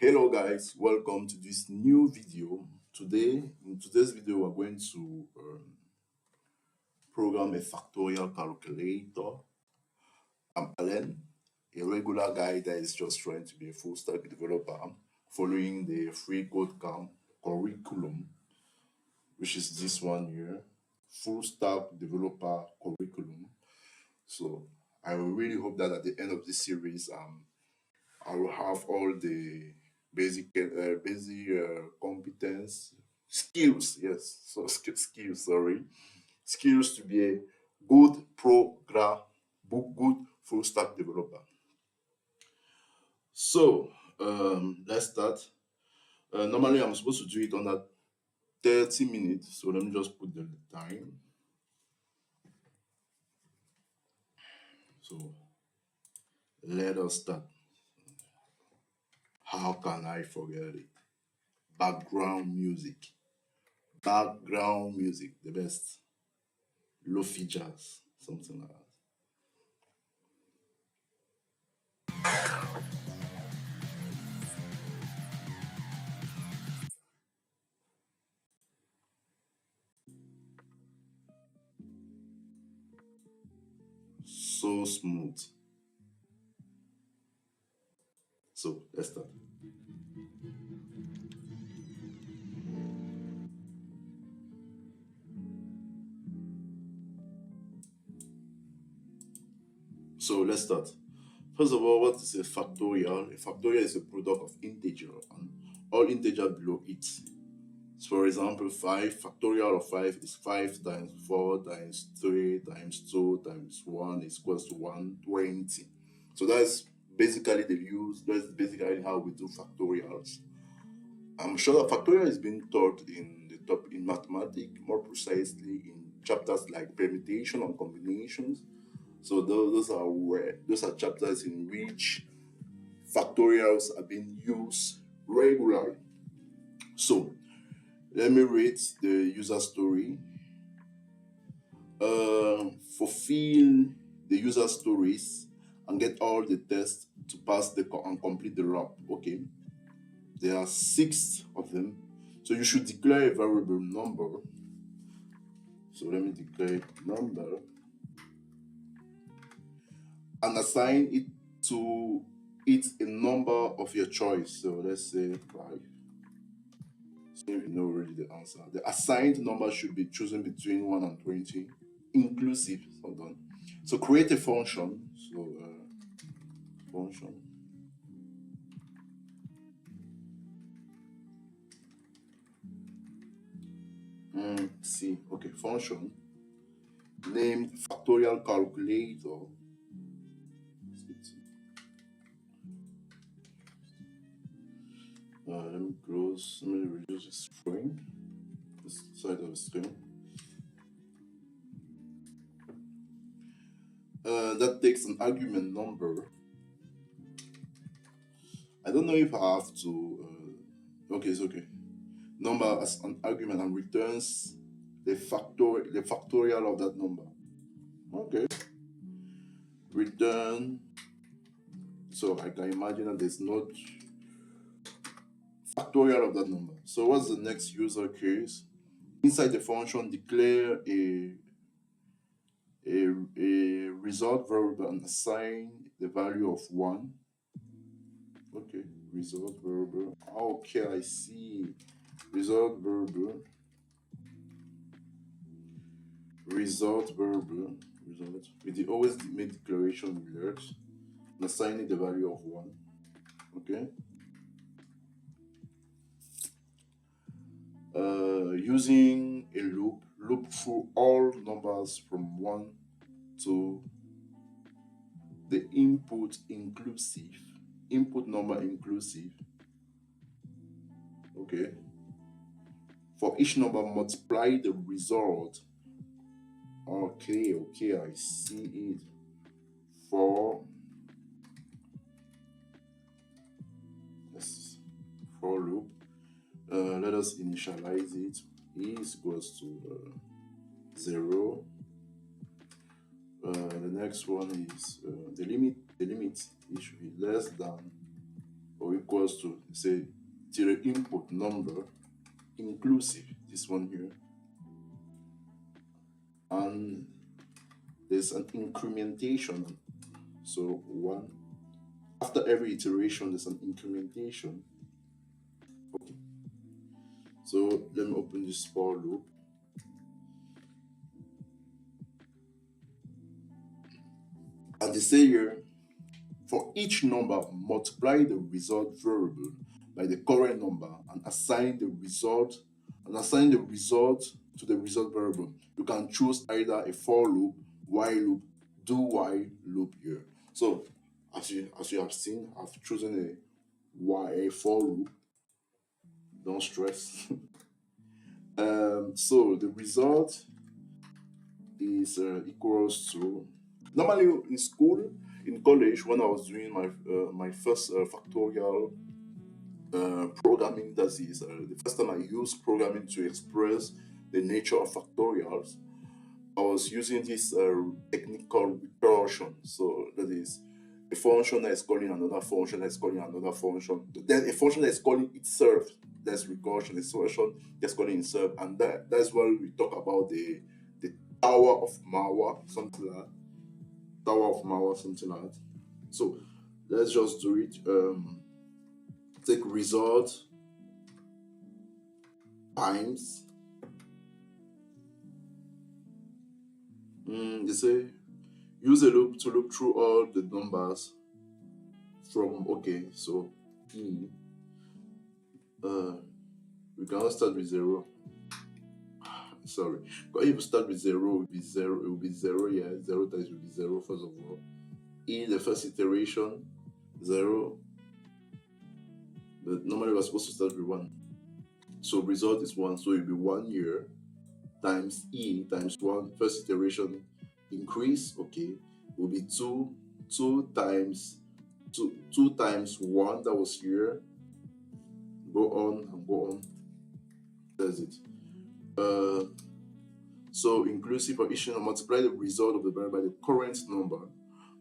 Hello guys, welcome to this new video. In today's video, we're going to program a factorial calculator. I'm Alan, a regular guy that is just trying to be a full stack developer following the FreeCodeCamp curriculum, which is this one here, full stack developer curriculum. So I really hope that at the end of this series, I will have all the basic competence skills. Yes, so skills. Sorry, skills to be a good good full stack developer. So let's start. Normally, I'm supposed to do it under 30 minutes. So let me just put the time. So let us start. How can I forget it? Background music. Background music, the best. Lo-fi jazz, something like that. So smooth. So let's start. So let's start. First of all, what is a factorial? A factorial is a product of integer and all integer below it. So for example, 5, factorial of 5 is 5 times 4 times 3 times 2 times 1 is equals to 120. So that's basically that's basically how we do factorials. I'm sure that factorial is being taught in mathematics, more precisely in chapters like permutation and combinations. So those are chapters in which factorials are being used regularly. So let me read the user story. Fulfill the user stories and get all the tests to pass and complete the lab. Okay. There are 6 of them. So you should declare a variable number. So let me declare number and assign it to a number of your choice. So let's say 5. So you know already the answer. The assigned number should be chosen between 1 and 20, inclusive. Hold on. So create a function. So function. Okay, function named Factorial Calculator. Let me reduce the string, this side of the string. That takes an argument number. I don't know if I have to. Okay, it's okay. Number as an argument and returns the factorial of that number. Okay. Return. So I can imagine that there's not factorial of that number. So what's the next user case? Inside the function, declare a result variable and assign the value of 1. Okay, result variable. Okay, I see. Result variable. We always make declaration alert and assigning the value of 1. Okay. Using a loop through all numbers from 1 to the input number inclusive. Okay. For each number, multiply the result. Okay, I see it. For loop, let us initialize it. E is equals to 0. The next one is the limit. It should be less than or equals to, say, to the input number inclusive, this one here, and there's an incrementation. So 1, after every iteration there's an incrementation. Okay, so let me open this for loop. And they say here, for each number, multiply the result variable by the current number and assign the result to the result variable. You can choose either a for loop, while loop, do while loop here. So as you have seen, I've chosen a for loop. Don't stress. So the result is equals to, normally in school, in college, when I was doing my first factorial programming, that is the first time I used programming to express the nature of factorials, I was using this technique called recursion. So that is a function that is calling another function that is calling another function. Then a function that is calling itself, that's recursion. A function that's calling itself, and that's why we talk about the Tower of Mawa, something like that. Tower of Mawa, something like that. So let's just do it. Take result times. They say use a loop to loop through all the numbers from, okay, so e. We cannot start with 0. Sorry, but if we start with 0, it will be 0. It will be 0. Yeah, 0 times will be 0 first of all. In the first iteration, 0. But normally we're supposed to start with 1. So result is 1. So it will be 1 year times e times 1. First iteration increase. Okay, it will be 2. 2 times 1. That was here. Go on and go on. That's it. So inclusive of each number, multiply the result of the variable by the current number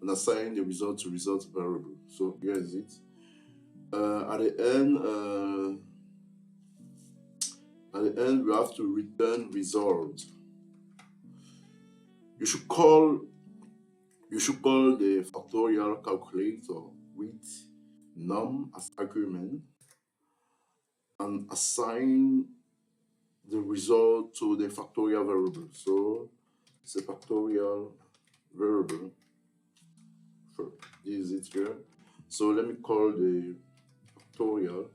and assign the result to result variable. So here is it. At the end we have to return result. You should call the factorial calculator with num as argument and assign the result to the factorial variable. So it's a factorial variable. This is it here. So let me call the factorial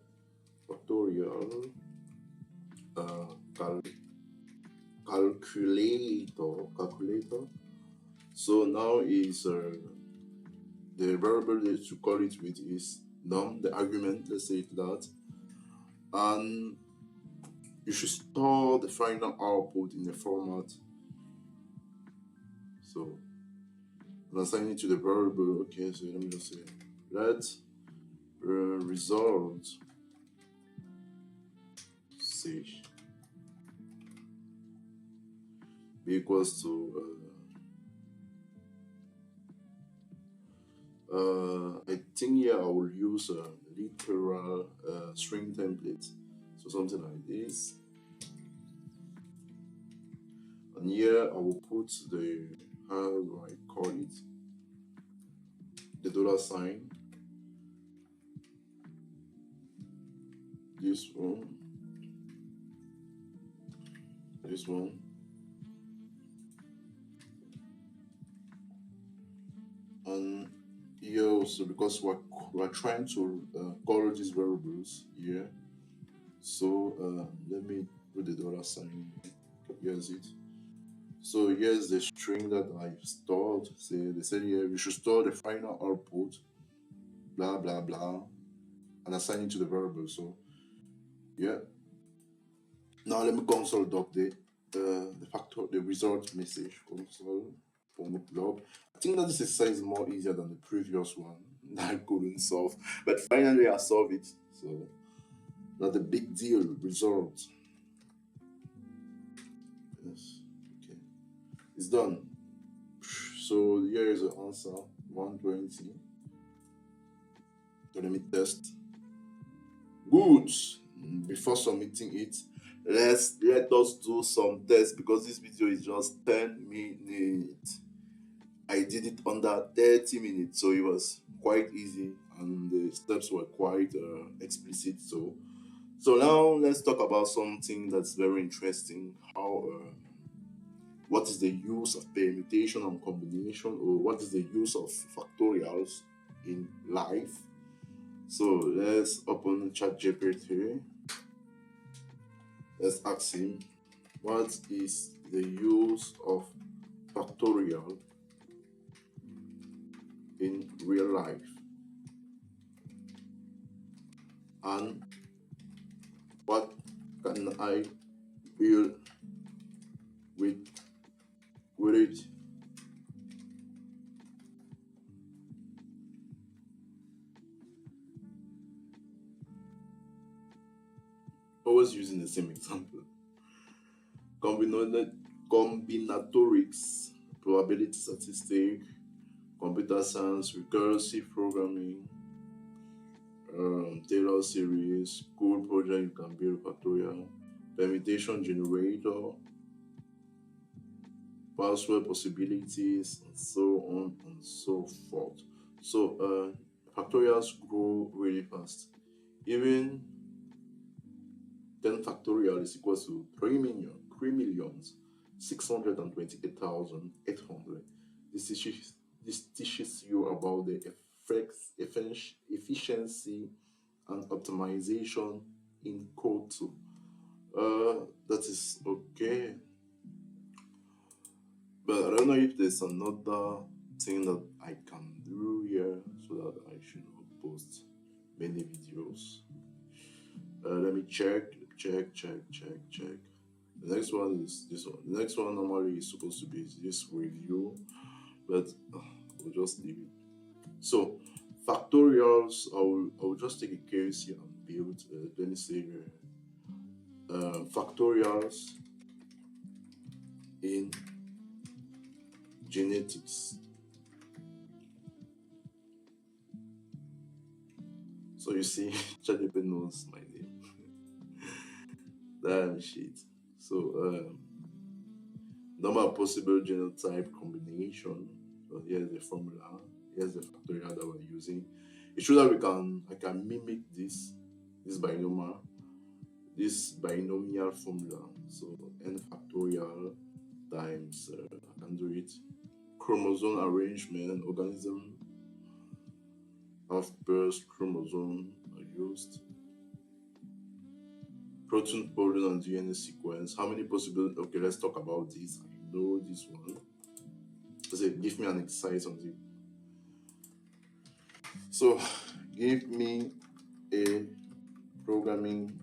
calculator. So now is the variable that you call it with is num, the argument, let's say it that, and you should store the final output in the format. So I'm assigning it to the variable. Okay, so let me just say let result say be equals to I think here I will use a literal string template, so something like this, and here I will put the, how do I call it, the $sign, this one, and here also, because we're trying to call these variables here. So let me put the $sign. Here's it. So here's the string that I've stored. Say they said here we should store the final output, blah blah blah, and assign it to the variable. So yeah. Now let me console doc the result message. Console log. I think that this exercise is more easier than the previous one that I couldn't solve, but finally I solved it. So not a big deal. Result. Yes. Okay. It's done. So here is the answer, 120. So let me test. Good. Before submitting it, let us do some tests because this video is just 10 minutes. I did it under 30 minutes, so it was quite easy and the steps were quite explicit. So now let's talk about something that's very interesting. What is the use of permutation and combination, or what is the use of factorials in life? So let's open ChatGPT. Let's ask him, what is the use of factorial in real life? And what can I build with it? Always using the same example. Combinatorics, probability statistics, computer science, recursive programming, Taylor series, cool project you can build factorial, permutation generator, password possibilities, and so on and so forth. So factorials grow really fast. Even 10 factorial is equal to 3,628,800. This teaches you about the efficiency and optimization in code too. That is okay. But I don't know if there's another thing that I can do here so that I should not post many videos. Let me check. The next one is this one. The next one normally is supposed to be this review, but we'll just leave it. So factorials, I'll just take a case here and build. Let me say factorials in genetics. So you see, ChatGPT knows my name. Damn shit. So number of possible genotype combination. So here's the formula. Here's the factorial that we're using. It's true that I can mimic this binomial formula. So n factorial times I can do it. Chromosome arrangement, organism of birth chromosome are used. Protein pollen and DNA sequence. How many possible? Okay, let's talk about this. I know this one. So give me an exercise on it. So give me a programming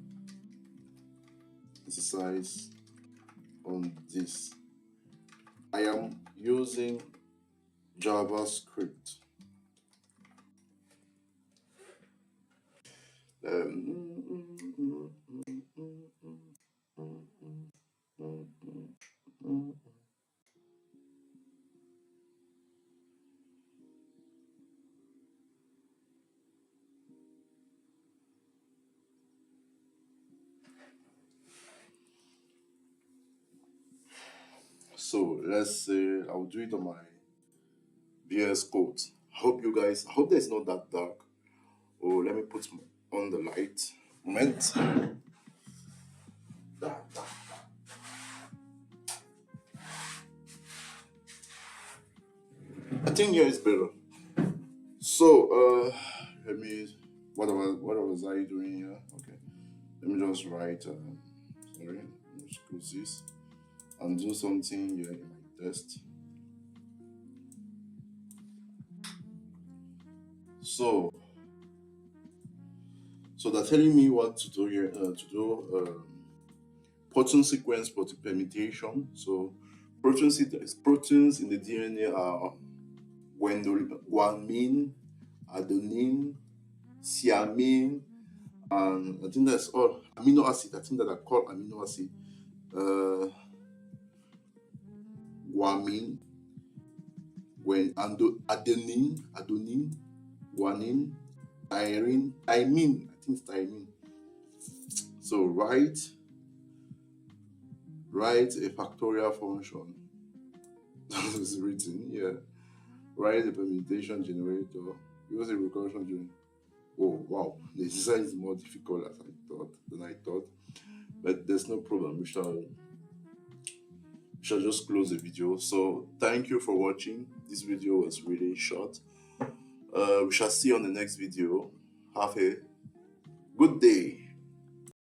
exercise on this. I am using JavaScript. So let's say I'll do it on my VS Code. I hope that it's not that dark. Oh, let me put on the light. Moment. I think here is better. So let me. What was I doing here? Okay, let me just write. Sorry, let's close this and do something here in my test. So they're telling me what to do here. Protein sequence permutation. So proteins in the DNA are guanine, adenine, thymine, and I think that's all. Amino acid. I think that are called amino acid. Guanine, adenine, guanine, thymine. I think it's thymine. So write a factorial function. It's written here. Write a permutation generator. Use a recursion generator. Oh wow, the design is more difficult than I thought. But there's no problem. We shall just close the video. So thank you for watching. This video was really short. We shall see you on the next video. Have a good day.